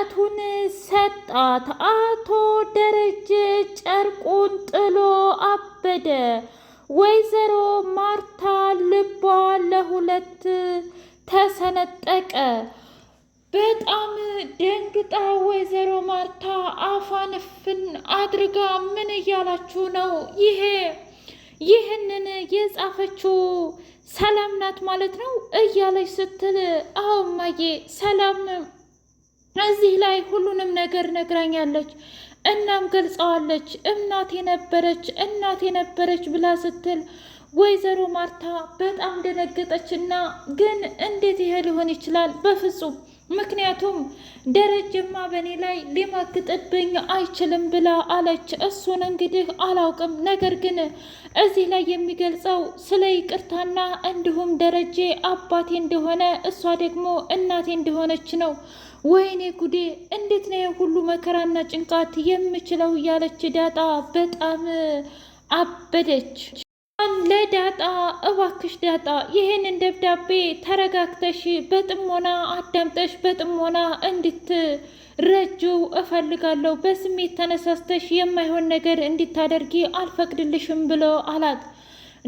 ወረቀቱን ሰጣት። አቶ ደረጀ ጨርቁን ጥሎ አበደ። ወይዘሮ ማርታ ልቧ ለሁለት ተሰነጠቀ። በጣም ደንግጣ ወይዘሮ ማርታ አፋንፍን አድርጋ ምን እያላችሁ ነው? ይህንን የጻፈችው ሰላም ናት ማለት ነው እያለች ስትል፣ አዎ እማዬ ሰላም እዚህ ላይ ሁሉንም ነገር ነግራኛለች። እናም ገልጸዋለች። እናቴ ነበረች ብላ ስትል ወይዘሮ ማርታ በጣም ደነገጠች እና ግን እንዴት ይሄ ሊሆን ይችላል? በፍጹም ምክንያቱም ደረጀማ በእኔ ላይ ሊማግጥብኝ አይችልም ብላ አለች። እሱን እንግዲህ አላውቅም፣ ነገር ግን እዚህ ላይ የሚገልጸው ስለ ይቅርታና እንዲሁም ደረጀ አባቴ እንደሆነ እሷ ደግሞ እናቴ እንደሆነች ነው። ወይኔ ጉዴ! እንዴት ነው የሁሉ መከራና ጭንቃት የምችለው? እያለች ዳጣ በጣም አበደች። ለዳጣ እባክሽ ዳጣ ይህንን ደብዳቤ ተረጋግተሽ በጥሞና አዳምጠሽ በጥሞና እንድትረጂው እፈልጋለሁ። በስሜት ተነሳስተሽ የማይሆን ነገር እንድታደርጊ አልፈቅድልሽም ብሎ አላት።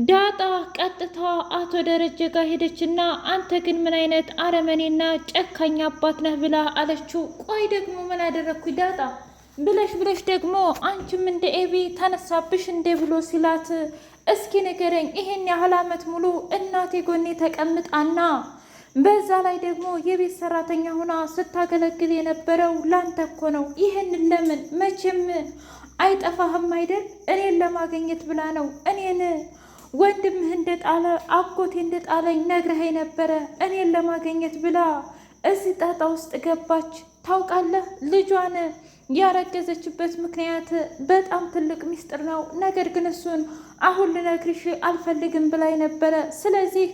ዳጣ ቀጥታ አቶ ደረጀ ጋር ሄደችና አንተ ግን ምን አይነት አረመኔና ጨካኝ አባት ነህ ብላ አለችው። ቆይ ደግሞ ምን አደረግኩኝ ዳጣ ብለሽ ደግሞ አንቺም እንደ ኤቢ ተነሳብሽ እንደ ብሎ ሲላት፣ እስኪ ንገረኝ ይሄን ያህል ዓመት ሙሉ እናቴ ጎኔ ተቀምጣና በዛ ላይ ደግሞ የቤት ሰራተኛ ሆና ስታገለግል የነበረው ላንተ እኮ ነው። ይህንን ለምን መቼም አይጠፋህም አይደል? እኔን ለማግኘት ብላ ነው። እኔን ወንድምህ እንደጣለ አጎቴ እንደጣለኝ ነግረኸኝ ነበረ። እኔን ለማግኘት ብላ እዚህ ጣጣ ውስጥ ገባች። ታውቃለህ ልጇን ያረገዘችበት ምክንያት በጣም ትልቅ ሚስጥር ነው። ነገር ግን እሱን አሁን ልነግርሽ አልፈልግም ብላኝ ነበረ። ስለዚህ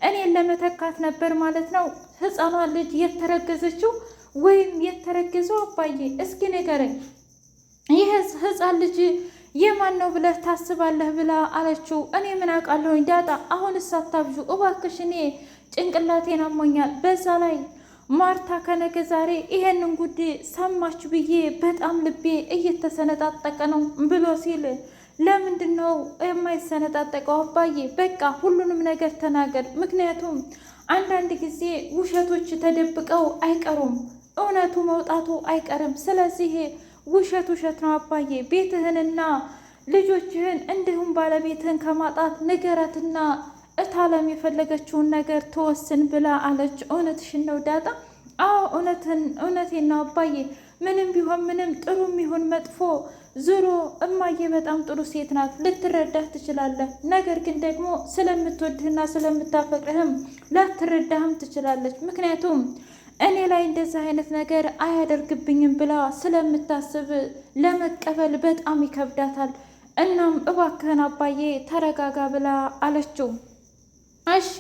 እኔን ለመተካት ነበር ማለት ነው ህፃኗ ልጅ የተረገዘችው ወይም የተረገዘው። አባዬ እስኪ ንገረኝ ይህ ህፃን ልጅ የማን ነው ብለህ ታስባለህ ብላ አለችው። እኔ ምን አውቃለሁኝ ዳጣ፣ አሁን እሳታብዡ እባክሽ፣ እኔ ጭንቅላቴን አሞኛል። በዛ ላይ ማርታ ከነገ ዛሬ ይሄንን ጉድ ሰማች ብዬ በጣም ልቤ እየተሰነጣጠቀ ነው ብሎ ሲል፣ ለምንድን ነው የማይሰነጣጠቀው አባዬ? በቃ ሁሉንም ነገር ተናገር። ምክንያቱም አንዳንድ ጊዜ ውሸቶች ተደብቀው አይቀሩም፣ እውነቱ መውጣቱ አይቀርም። ስለዚህ ውሸት ነው አባዬ። ቤትህንና ልጆችህን እንዲሁም ባለቤትህን ከማጣት ንገረትና እታለም የፈለገችውን ነገር ትወስን ብላ አለች። እውነትሽን ነው ዳጣ? አዎ እውነቴን ነው አባዬ። ምንም ቢሆን ምንም ጥሩም ይሁን መጥፎ ዞሮ እማዬ በጣም ጥሩ ሴት ናት፣ ልትረዳህ ትችላለህ። ነገር ግን ደግሞ ስለምትወድህና ስለምታፈቅርህም ላትረዳህም ትችላለች። ምክንያቱም እኔ ላይ እንደዚህ አይነት ነገር አያደርግብኝም ብላ ስለምታስብ ለመቀበል በጣም ይከብዳታል። እናም እባክህን አባዬ ተረጋጋ ብላ አለችው። እሺ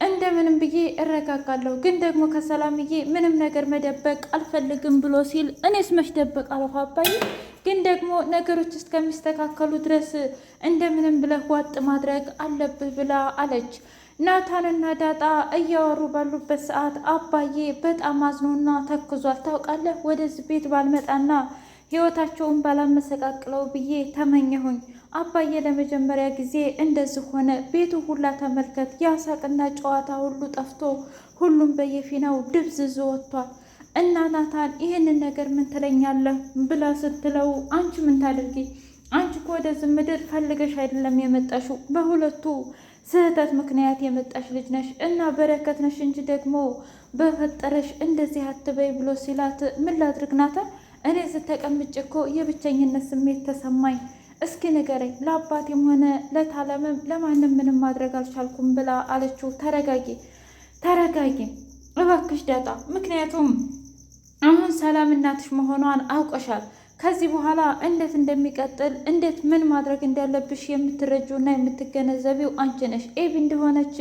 እንደምንም ብዬ እረጋጋለሁ፣ ግን ደግሞ ከሰላምዬ ምንም ነገር መደበቅ አልፈልግም ብሎ ሲል፣ እኔስ መች ደበቅ አለሁ አባዬ፣ ግን ደግሞ ነገሮች እስከሚስተካከሉ ድረስ እንደምንም ብለህ ዋጥ ማድረግ አለብህ ብላ አለች። ናታንና ዳጣ እያወሩ ባሉበት ሰዓት አባዬ በጣም አዝኖና ተክዟል። ታውቃለህ ወደዚህ ቤት ባልመጣና ህይወታቸውን ባላመሰቃቅለው ብዬ ተመኘሁኝ። አባዬ ለመጀመሪያ ጊዜ እንደዚህ ሆነ። ቤቱ ሁላ ተመልከት፣ ያሳቅና ጨዋታ ሁሉ ጠፍቶ ሁሉም በየፊናው ድብዝዞ ወጥቷል። እና ናታን ይህንን ነገር ምን ትለኛለህ ብላ ስትለው፣ አንቺ ምን ታደርጊ? አንቺ እኮ ወደዚህ ምድር ፈልገሽ አይደለም የመጣሽው፣ በሁለቱ ስህተት ምክንያት የመጣሽ ልጅ ነሽ እና በረከት ነሽ እንጂ ደግሞ በፈጠረሽ እንደዚህ አትበይ ብሎ ሲላት፣ ምን ላድርግ ናታን፣ እኔ እዚህ ተቀምጬ እኮ የብቸኝነት ስሜት ተሰማኝ። እስኪ ንገረኝ፣ ለአባቴም ሆነ ለታለምም ለማንም ምንም ማድረግ አልቻልኩም ብላ አለችው። ተረጋጊ እባክሽ ዳጣ፣ ምክንያቱም አሁን ሰላም እናትሽ መሆኗን አውቀሻል። ከዚህ በኋላ እንዴት እንደሚቀጥል እንዴት ምን ማድረግ እንዳለብሽ የምትረጂውና የምትገነዘቢው አንቺ ነሽ። ኤቢ እንደሆነች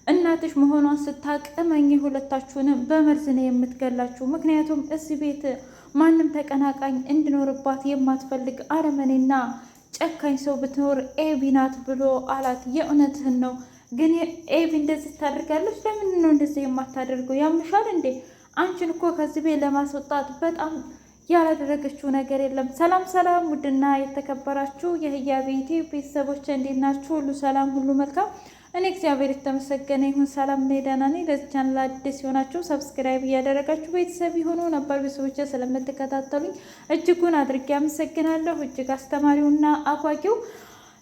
እናትሽ መሆኗን ስታቅ እመኚ ሁለታችሁንም በመርዝ ነው የምትገላችሁ። ምክንያቱም እዚህ ቤት ማንም ተቀናቃኝ እንዲኖርባት የማትፈልግ አረመኔና ጨካኝ ሰው ብትኖር ኤቢ ናት ብሎ አላት። የእውነትህን ነው፣ ግን ኤቢ እንደዚህ ታደርጋለች? ለምንድን ነው እንደዚህ የማታደርገው? ያምሻል እንዴ? አንቺን እኮ ከዚህ ቤት ለማስወጣት በጣም ያላደረገችው ነገር የለም። ሰላም ሰላም! ውድና የተከበራችሁ የህያ ቤቴ ቤተሰቦች እንዴት ናችሁ? ሁሉ ሰላም፣ ሁሉ መልካም። እኔ እግዚአብሔር የተመሰገነ ይሁን ሰላም ነኝ፣ ደህና ነኝ። ለዚህ ቻናል አዲስ የሆናችሁ ሰብስክራይብ እያደረጋችሁ ቤተሰብ የሆኑ ነባር ቤተሰቦች ስለምትከታተሉኝ እጅጉን አድርጌ አመሰግናለሁ። እጅግ አስተማሪውና አጓጊው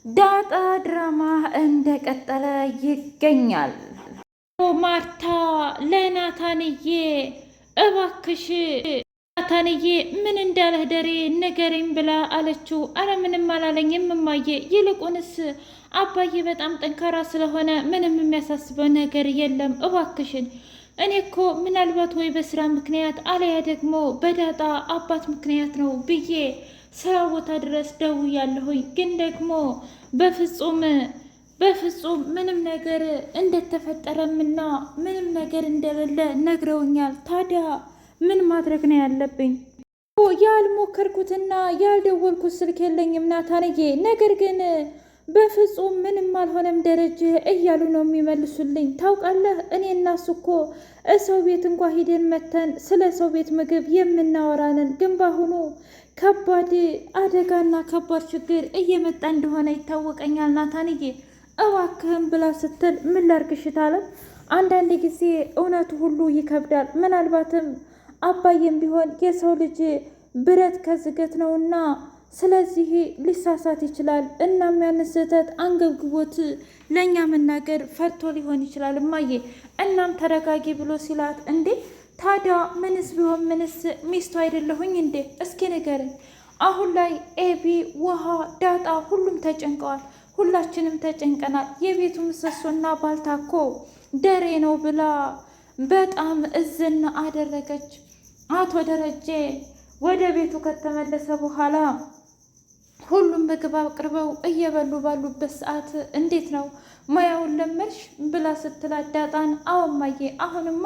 ዳጣ ድራማ እንደቀጠለ ይገኛል። ማርታ ለናታንዬ እባክሽ ናታንዬ ምን እንዳለህ ደሬ ንገረኝ ብላ አለችው። አረ ምንም አላለኝም እማዬ፣ ይልቁንስ አባዬ በጣም ጠንካራ ስለሆነ ምንም የሚያሳስበው ነገር የለም እባክሽን። እኔ እኮ ምናልባት ወይ በስራ ምክንያት አለያ ደግሞ በዳጣ አባት ምክንያት ነው ብዬ ስራ ቦታ ድረስ ደውያለሁኝ፣ ግን ደግሞ በፍጹም ምንም ነገር እንደተፈጠረምና ምንም ነገር እንደሌለ ነግረውኛል። ታዲያ ምን ማድረግ ነው ያለብኝ? ያልሞከርኩትና ያልደወልኩት ስልክ የለኝም ናታንዬ። ነገር ግን በፍጹም ምንም አልሆነም ደረጀ እያሉ ነው የሚመልሱልኝ። ታውቃለህ እኔ እና እሱ እኮ ሰው ቤት እንኳ ሂደን መተን ስለ ሰው ቤት ምግብ የምናወራንን፣ ግን በአሁኑ ከባድ አደጋና ከባድ ችግር እየመጣ እንደሆነ ይታወቀኛል ናታንዬ፣ እባክህን ብላ ስትል ምን ላርግሽት አለ። አንዳንድ ጊዜ እውነቱ ሁሉ ይከብዳል። ምናልባትም አባዬም ቢሆን የሰው ልጅ ብረት ከዝገት ነውና ስለዚህ ሊሳሳት ይችላል። እናም ያን ስህተት አንገብግቦት ለእኛ መናገር ፈርቶ ሊሆን ይችላል እማዬ። እናም ተረጋጊ ብሎ ሲላት፣ እንዴ ታዲያ ምንስ ቢሆን ምንስ ሚስቱ አይደለሁኝ እንዴ? እስኪ ንገረኝ። አሁን ላይ ኤቢ፣ ውሃ፣ ዳጣ ሁሉም ተጨንቀዋል። ሁላችንም ተጨንቀናል። የቤቱ ምሰሶና ባልታኮ ደሬ ነው ብላ በጣም እዝን አደረገች። አቶ ደረጀ ወደ ቤቱ ከተመለሰ በኋላ ሁሉም ምግብ አቅርበው እየበሉ ባሉበት ሰዓት እንዴት ነው ሙያውን ለመድሽ ብላ ስትላት ዳጣን፣ አዎ እማዬ፣ አሁንማ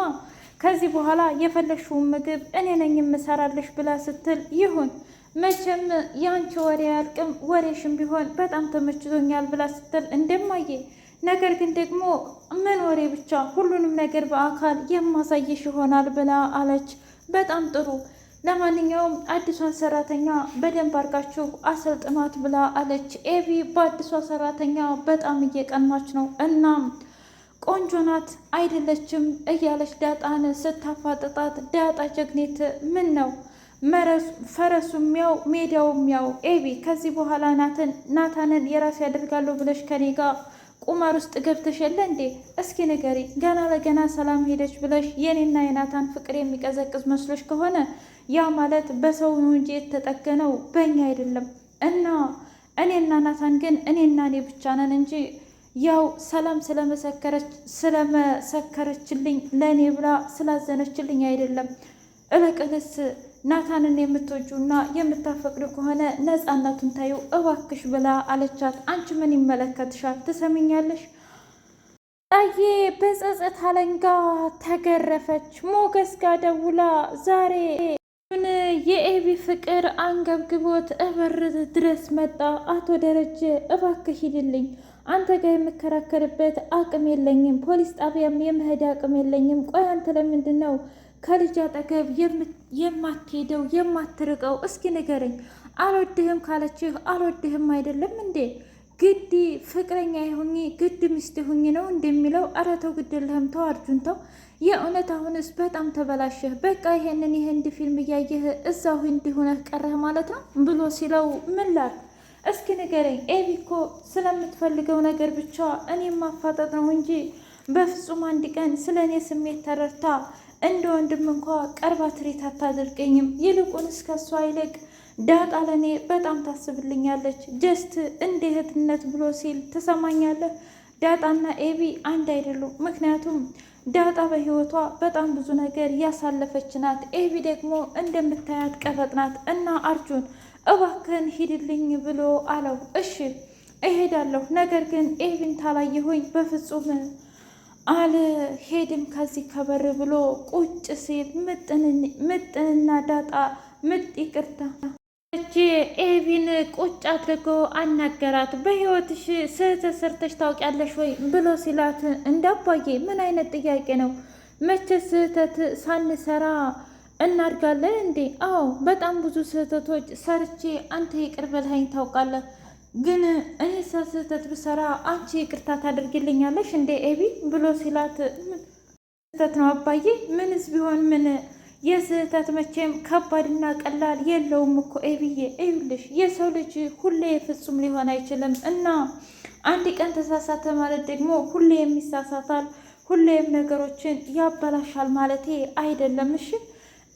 ከዚህ በኋላ የፈለግሽውን ምግብ እኔ ነኝ የምሰራልሽ ብላ ስትል፣ ይሁን መቼም የአንቺ ወሬ አያልቅም፣ ወሬሽም ቢሆን በጣም ተመችቶኛል ብላ ስትል፣ እንደማዬ ነገር ግን ደግሞ ምን ወሬ ብቻ ሁሉንም ነገር በአካል የማሳየሽ ይሆናል ብላ አለች። በጣም ጥሩ፣ ለማንኛውም አዲሷን ሰራተኛ በደንብ አድርጋችሁ አሰልጥኗት ብላ አለች። ኤቢ በአዲሷ ሰራተኛ በጣም እየቀናች ነው። እናም ቆንጆ ናት አይደለችም እያለች ዳጣን ስታፋጥጣት፣ ዳጣ ጀግኔት፣ ምን ነው ፈረሱም ያው ሜዳውም ያው። ኤቢ ከዚህ በኋላ ናታንን የራሴ ያደርጋለሁ ብለሽ ከኔ ጋር ቁማር ውስጥ ገብተሽ የለ እንዴ? እስኪ ንገሪ። ገና ለገና ሰላም ሄደች ብለሽ የኔና የናታን ፍቅር የሚቀዘቅዝ መስሎሽ ከሆነ ያ ማለት በሰው ነው እንጂ የተጠገነው በእኛ አይደለም። እና እኔና ናታን ግን እኔና እኔ ብቻ ነን እንጂ ያው ሰላም ስለመሰከረችልኝ ለእኔ ብላ ስላዘነችልኝ አይደለም። እልቅንስ ናታንን የምትወጁና የምታፈቅዱ ከሆነ ነፃነቱን ታዩ እባክሽ ብላ አለቻት። አንቺ ምን ይመለከትሻል? ትሰሚኛለሽ? ጣዬ በጸጸት አለንጋ ተገረፈች። ሞገስ ጋር ደውላ ዛሬ የኤቢ ፍቅር አንገብግቦት እበር ድረስ መጣ። አቶ ደረጀ እባክህ ሂድልኝ፣ አንተ ጋር የምከራከርበት አቅም የለኝም፣ ፖሊስ ጣቢያም የመሄድ አቅም የለኝም። ቆይ አንተ ለምንድን ነው ከልጅ አጠገብ የማትሄደው የማትርቀው? እስኪ ንገረኝ። አልወድህም ካለችህ አልወድህም አይደለም እንዴ? ግድ ፍቅረኛ የሁኝ ግድ ሚስት የሁኝ ነው እንደሚለው? ኧረ ተው ግድልህም፣ ተው አርጁን ተው። የእውነት አሁንስ በጣም ተበላሸህ። በቃ ይሄንን የህንድ ፊልም እያየህ እዛው ህንድ ሆነህ ቀረህ ማለት ነው ብሎ ሲለው፣ ምን ላድርግ እስኪ ንገረኝ። ኤቢ እኮ ስለምትፈልገው ነገር ብቻ እኔ ማፋጠጥ ነው እንጂ በፍጹም አንድ ቀን ስለ እኔ ስሜት ተረድታ እንደ ወንድም እንኳ ቀርባ ትሬት አታደርገኝም። ይልቁንስ ከሷ ይልቅ ዳጣ ለእኔ በጣም ታስብልኛለች፣ ጀስት እንደ እህትነት ብሎ ሲል ትሰማኛለህ። ዳጣና ኤቢ አንድ አይደሉም። ምክንያቱም ዳጣ በህይወቷ በጣም ብዙ ነገር ያሳለፈች ናት። ኤቢ ደግሞ እንደምታያት ቀበጥ ናት። እና አርጁን እባክህን ሂድልኝ ብሎ አለው። እሺ እሄዳለሁ፣ ነገር ግን ኤቢን ታላየሁኝ በፍጹም አልሄድም ከዚህ ከበር ብሎ ቁጭ ሲል ምጥንና ዳጣ ይቅርታ እጅ ኤቢን ቁጭ አድርጎ አናገራት። በህይወትሽ ስህተት ሰርተሽ ታውቂያለሽ ወይ ብሎ ሲላት፣ እንዳባዬ ምን አይነት ጥያቄ ነው? መቼ ስህተት ሳንሰራ እናድጋለን እንዴ? አዎ በጣም ብዙ ስህተቶች ሰርቼ አንተ ይቅር በልኸኝ ታውቃለህ። ግን እኔ ስህተት ብሰራ አንቺ ይቅርታ ታደርግልኛለሽ እንዴ ኤቢ ብሎ ሲላት ስህተት ነው አባዬ፣ ምንስ ቢሆን ምን የስህተት መቼም ከባድና ቀላል የለውም እኮ ኤቢዬ። እዩልሽ የሰው ልጅ ሁሌ ፍጹም ሊሆን አይችልም እና አንድ ቀን ተሳሳተ ማለት ደግሞ ሁሌም ይሳሳታል፣ ሁሌም ነገሮችን ያበላሻል ማለቴ አይደለም። እሺ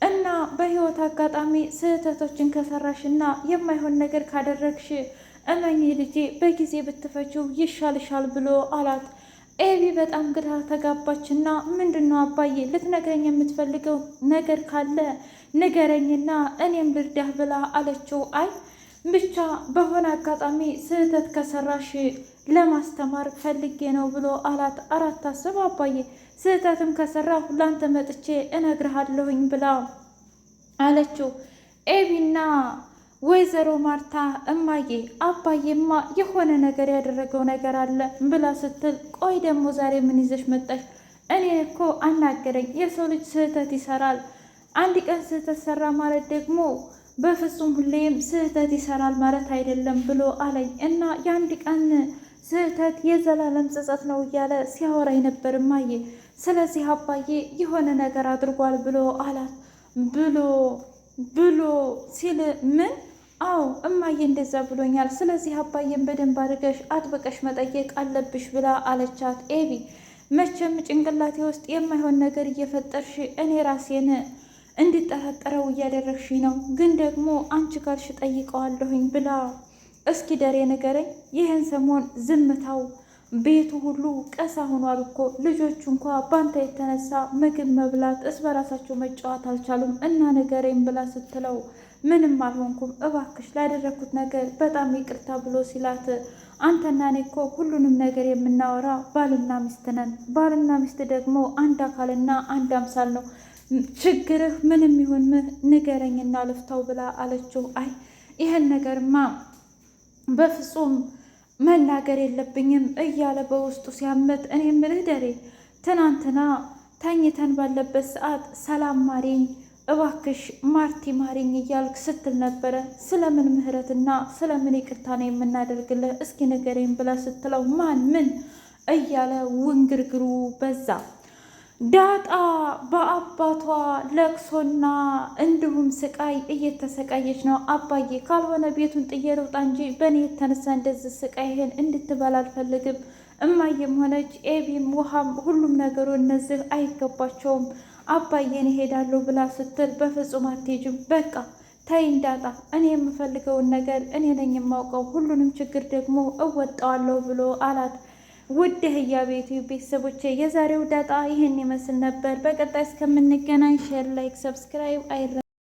እና በህይወት አጋጣሚ ስህተቶችን ከሰራሽና የማይሆን ነገር ካደረግሽ እመኚ ልጄ በጊዜ ብትፈችው ይሻልሻል ብሎ አላት። ኤቢ በጣም ግራ ተጋባችና ምንድን ነው አባዬ ልትነግረኝ የምትፈልገው ነገር ካለ ንገረኝና እኔም ልርዳህ ብላ አለችው። አይ ብቻ በሆነ አጋጣሚ ስህተት ከሰራሽ ለማስተማር ፈልጌ ነው ብሎ አላት። አታስብ አባዬ፣ ስህተትም ከሰራሁ ላንተ መጥቼ እነግርሃለሁኝ ብላ አለችው። ኤቢና ወይዘሮ ማርታ እማዬ አባዬማ የሆነ ነገር ያደረገው ነገር አለ ብላ ስትል፣ ቆይ ደግሞ ዛሬ ምን ይዘሽ መጣሽ? እኔ እኮ አናገረኝ። የሰው ልጅ ስህተት ይሰራል። አንድ ቀን ስህተት ሰራ ማለት ደግሞ በፍጹም ሁሌም ስህተት ይሰራል ማለት አይደለም ብሎ አለኝ እና የአንድ ቀን ስህተት የዘላለም ጸጸት ነው እያለ ሲያወራኝ ነበር እማዬ። ስለዚህ አባዬ የሆነ ነገር አድርጓል ብሎ አላት ብሎ ሲል ምን? አዎ እማዬ እንደዛ ብሎኛል። ስለዚህ አባዬን በደንብ አድርገሽ አጥብቀሽ መጠየቅ አለብሽ ብላ አለቻት። ኤቢ መቼም ጭንቅላቴ ውስጥ የማይሆን ነገር እየፈጠርሽ እኔ ራሴን እንድጠረጠረው እያደረግሽ ነው። ግን ደግሞ አንቺ ካልሽ ጠይቀዋለሁኝ ብላ እስኪ ደሬ ንገረኝ፣ ይህን ሰሞን ዝምታው ቤቱ ሁሉ ቀሳ ሆኗል እኮ ልጆቹ እንኳ ባንተ የተነሳ ምግብ መብላት በራሳቸው መጫወት አልቻሉም እና ንገረኝ ብላ ስትለው ምንም አልሆንኩም እባክሽ ላደረግኩት ነገር በጣም ይቅርታ ብሎ ሲላት፣ አንተና እኔ እኮ ሁሉንም ነገር የምናወራ ባልና ሚስት ነን። ባልና ሚስት ደግሞ አንድ አካልና አንድ አምሳል ነው። ችግርህ ምንም ይሁን ንገረኝና ልፍታው ብላ አለችው። አይ ይህን ነገርማ በፍጹም መናገር የለብኝም እያለ በውስጡ ሲያመት፣ እኔ ምልህ ደሬ ትናንትና ተኝተን ባለበት ሰዓት ሰላም ማሪኝ እባክሽ ማርቲ ማሪኝ እያልክ ስትል ነበረ። ስለምን ምህረትና ስለምን ይቅርታ ነው የምናደርግልህ? እስኪ ንገረኝ ብላ ስትለው ማን ምን እያለ ውንግርግሩ በዛ። ዳጣ በአባቷ ለቅሶና እንዲሁም ስቃይ እየተሰቃየች ነው። አባዬ ካልሆነ ቤቱን ጥዬ ልውጣ እንጂ በእኔ የተነሳ እንደዚህ ስቃይህን እንድትበላ አልፈልግም። እማዬም ሆነች ኤቢም ውሃም ሁሉም ነገሩ እነዚህ አይገባቸውም። አባዬን እሄዳለሁ ብላ ስትል በፍጹም አትሄጂም፣ በቃ ተይኝ ዳጣ፣ እኔ የምፈልገውን ነገር እኔ ነኝ የማውቀው፣ ሁሉንም ችግር ደግሞ እወጣዋለሁ ብሎ አላት። ውድ ህያ ቤቱ ቤተሰቦቼ የዛሬው ዳጣ ይህን ይመስል ነበር። በቀጣይ እስከምንገናኝ ሼር፣ ላይክ፣ ሰብስክራይብ አይረ